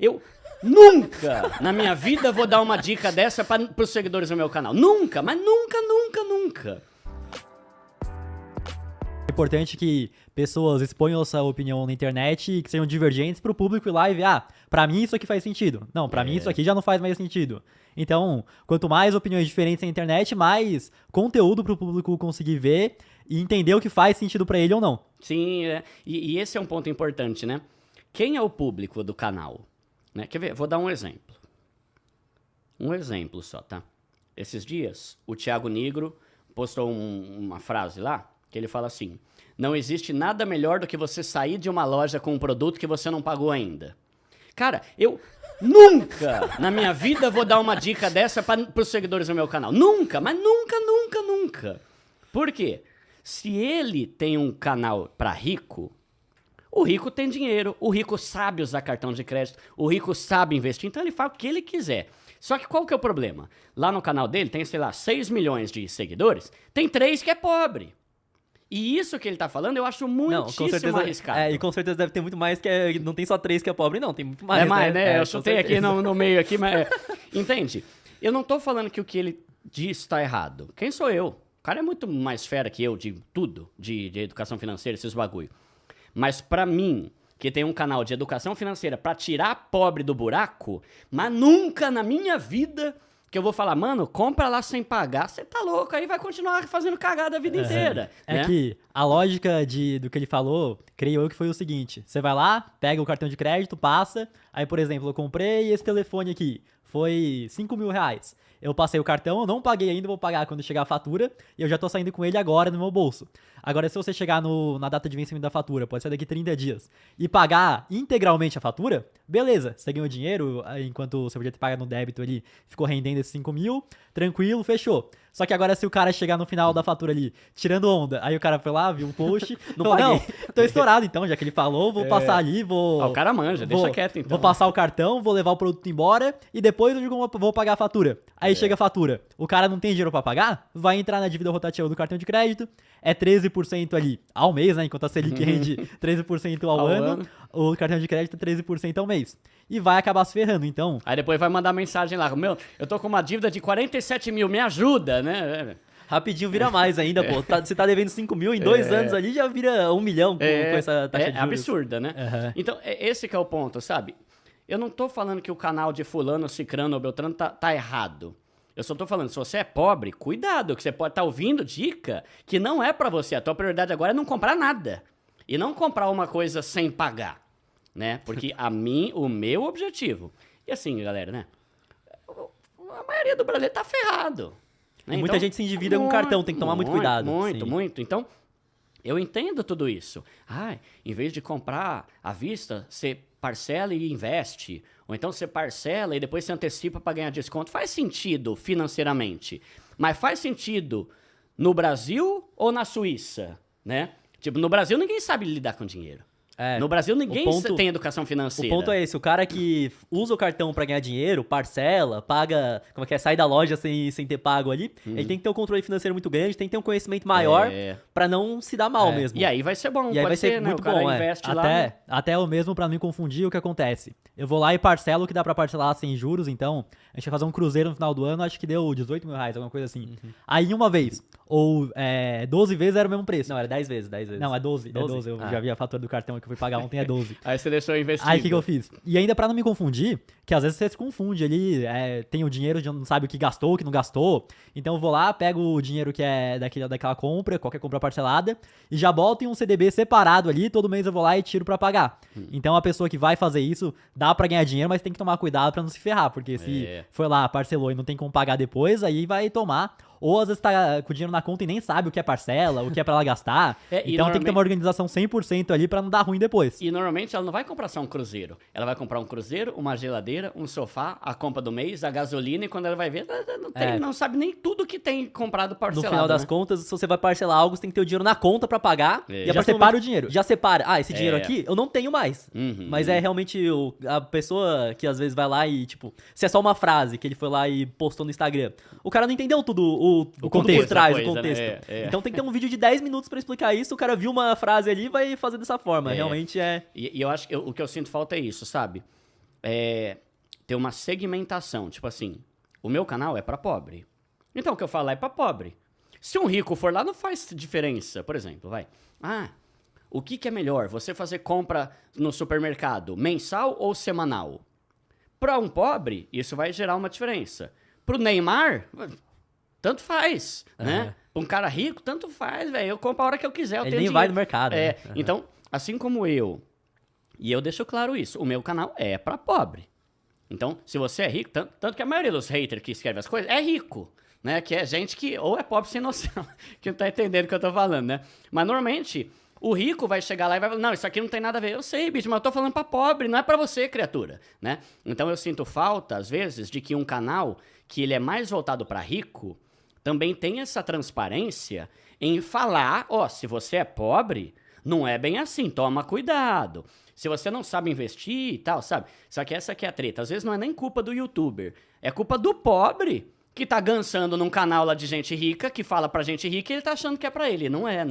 eu nunca na minha vida vou dar uma dica dessa para os seguidores do meu canal. Nunca, mas nunca, nunca, nunca. É importante que pessoas exponham sua opinião na internet e que sejam divergentes pro público ir lá e ver, pra mim isso aqui faz sentido. Não, pra mim isso aqui já não faz mais sentido. Então, quanto mais opiniões diferentes na internet, mais conteúdo pro público conseguir ver e entender o que faz sentido pra ele ou não. Sim, e esse é um ponto importante, né? Quem é o público do canal? Né? Quer ver? Vou dar um exemplo. Um exemplo só, tá? Esses dias, o Thiago Nigro postou uma frase lá, que ele fala assim: não existe nada melhor do que você sair de uma loja com um produto que você não pagou ainda. Cara, eu nunca na minha vida vou dar uma dica dessa para os seguidores do meu canal. Nunca, mas nunca, nunca, nunca. Por quê? Se ele tem um canal para rico, o rico tem dinheiro, o rico sabe usar cartão de crédito, o rico sabe investir, então ele faz o que ele quiser. Só que qual que é o problema? Lá no canal dele tem, sei lá, 6 milhões de seguidores, tem 3 que é pobre. E isso que ele tá falando, eu acho muitíssimo arriscado. E com certeza deve ter muito mais que não tem só 3 que é pobre, não. Tem muito mais, É mais, né? Eu com chutei aqui no meio aqui, mas... Entende? Eu não tô falando que o que ele diz tá errado. Quem sou eu? O cara é muito mais fera que eu de tudo, de educação financeira, esses bagulho. Mas pra mim, que tem um canal de educação financeira pra tirar pobre do buraco, mas nunca na minha vida... que eu vou falar, mano, compra lá sem pagar, você tá louco, aí vai continuar fazendo cagada a vida inteira. É né? que a lógica do que ele falou, creio eu que foi o seguinte: você vai lá, pega o cartão de crédito, passa, aí, por exemplo, eu comprei esse telefone aqui, foi 5 mil reais. Eu passei o cartão, eu não paguei ainda, vou pagar quando chegar a fatura, e eu já tô saindo com ele agora no meu bolso. Agora, se você chegar na data de vencimento da fatura, pode ser daqui 30 dias, e pagar integralmente a fatura, beleza, você ganhou dinheiro, enquanto você podia ter pagado no débito ali, ficou rendendo esses 5 mil, tranquilo, fechou. Só que agora se o cara chegar no final da fatura ali, tirando onda, aí o cara foi lá, viu o post, falou, não, tô estourado então, já que ele falou, vou passar ali, vou... o cara manja, deixa quieto então. Vou passar o cartão, vou levar o produto embora, e depois eu digo, vou pagar a fatura. Aí chega a fatura, o cara não tem dinheiro pra pagar, vai entrar na dívida rotativa do cartão de crédito, é 13% ali ao mês, né, enquanto a Selic rende 13% ao ano, o cartão de crédito é 13% ao mês. E vai acabar se ferrando, então... Aí depois vai mandar mensagem lá, meu, eu tô com uma dívida de 47 mil, me ajuda, né? Rapidinho vira mais ainda, pô. Você tá devendo 5 mil, em 2 anos ali já vira 1 milhão com essa taxa de juros. É absurda, né? Uhum. Então, esse que é o ponto, sabe? Eu não tô falando que o canal de fulano, cicrano ou beltrano tá errado. Eu só tô falando, se você é pobre, cuidado, que você pode estar ouvindo dica que não é pra você. A tua prioridade agora é não comprar nada. E não comprar uma coisa sem pagar, né? Porque o meu objetivo... E assim, galera, né? A maioria do brasileiro tá ferrado. Né? Muita gente se endivida com cartão, tem que tomar muito cuidado. Muito. Então, eu entendo tudo isso. Em vez de comprar à vista, você parcela e investe. Ou então você parcela e depois você antecipa para ganhar desconto. Faz sentido financeiramente. Mas faz sentido no Brasil ou na Suíça, né? Tipo, no Brasil ninguém sabe lidar com dinheiro. No Brasil ninguém tem educação financeira. O ponto é esse, o cara que usa o cartão pra ganhar dinheiro, parcela, paga, sai da loja sem ter pago ali, ele tem que ter um controle financeiro muito grande, tem que ter um conhecimento maior pra não se dar mal mesmo. E aí vai ser bom, e aí vai ser né? muito o cara bom, investe lá. Até o mesmo pra não me confundir o que acontece. Eu vou lá e parcelo o que dá pra parcelar sem juros, então a gente vai fazer um cruzeiro no final do ano, acho que deu 18 mil reais, alguma coisa assim. Aí uma vez, ou 12 vezes era o mesmo preço. Não, era 10 vezes. Não, é 12. 12? Eu já vi a fatura do cartão que eu fui pagar ontem, é 12. Aí você deixou investido. Aí o que eu fiz? E ainda pra não me confundir, que às vezes você se confunde ali, tem o dinheiro, não sabe o que gastou, o que não gastou. Então eu vou lá, pego o dinheiro que é daquela compra, qualquer compra parcelada, e já boto em um CDB separado ali, todo mês eu vou lá e tiro pra pagar. Então a pessoa que vai fazer isso, dá pra ganhar dinheiro, mas tem que tomar cuidado pra não se ferrar, porque se foi lá, parcelou e não tem como pagar depois, aí vai tomar... Ou às vezes tá com o dinheiro na conta e nem sabe o que é parcela, o que é pra ela gastar. Então tem que ter uma organização 100% ali pra não dar ruim depois. E normalmente ela não vai comprar só um cruzeiro. Ela vai comprar um cruzeiro, uma geladeira, um sofá, a compra do mês, a gasolina, e quando ela vai ver, não sabe nem tudo que tem comprado parcelado. No final das contas, se você vai parcelar algo, você tem que ter o dinheiro na conta pra pagar. E já separa o dinheiro. Já separa. Esse dinheiro aqui eu não tenho mais. Mas é realmente a pessoa que às vezes vai lá e, tipo, se é só uma frase que ele foi lá e postou no Instagram, o cara não entendeu tudo o contexto por trás, o contexto. Né? Então tem que ter um vídeo de 10 minutos pra explicar isso, o cara viu uma frase ali e vai fazer dessa forma. Realmente é... E eu acho que o que eu sinto falta é isso, sabe? ter uma segmentação. Tipo assim, o meu canal é pra pobre. Então, o que eu falo é pra pobre. Se um rico for lá, não faz diferença. Por exemplo, vai. O que é melhor? Você fazer compra no supermercado mensal ou semanal? Pra um pobre, isso vai gerar uma diferença. Pro Neymar, tanto faz, né? Pra um cara rico, tanto faz, velho. Eu compro a hora que eu quiser, eu Ele tenho nem dinheiro. vai no mercado. Né? Então, assim como eu, e eu deixo claro isso, o meu canal é pra pobre. Então, se você é rico, tanto que a maioria dos haters que escrevem as coisas é rico, né? Que é gente que ou é pobre sem noção, que não tá entendendo o que eu tô falando, né? Mas, normalmente, o rico vai chegar lá e vai falar, não, isso aqui não tem nada a ver. Eu sei, bicho, mas eu tô falando pra pobre, não é pra você, criatura, né? Então, eu sinto falta, às vezes, de que um canal que ele é mais voltado pra rico também tem essa transparência em falar, se você é pobre, não é bem assim, toma cuidado. Se você não sabe investir e tal, sabe? Só que essa aqui é a treta. Às vezes não é nem culpa do youtuber, é culpa do pobre que tá gansando num canal lá de gente rica, que fala pra gente rica e ele tá achando que é pra ele. Não é, né?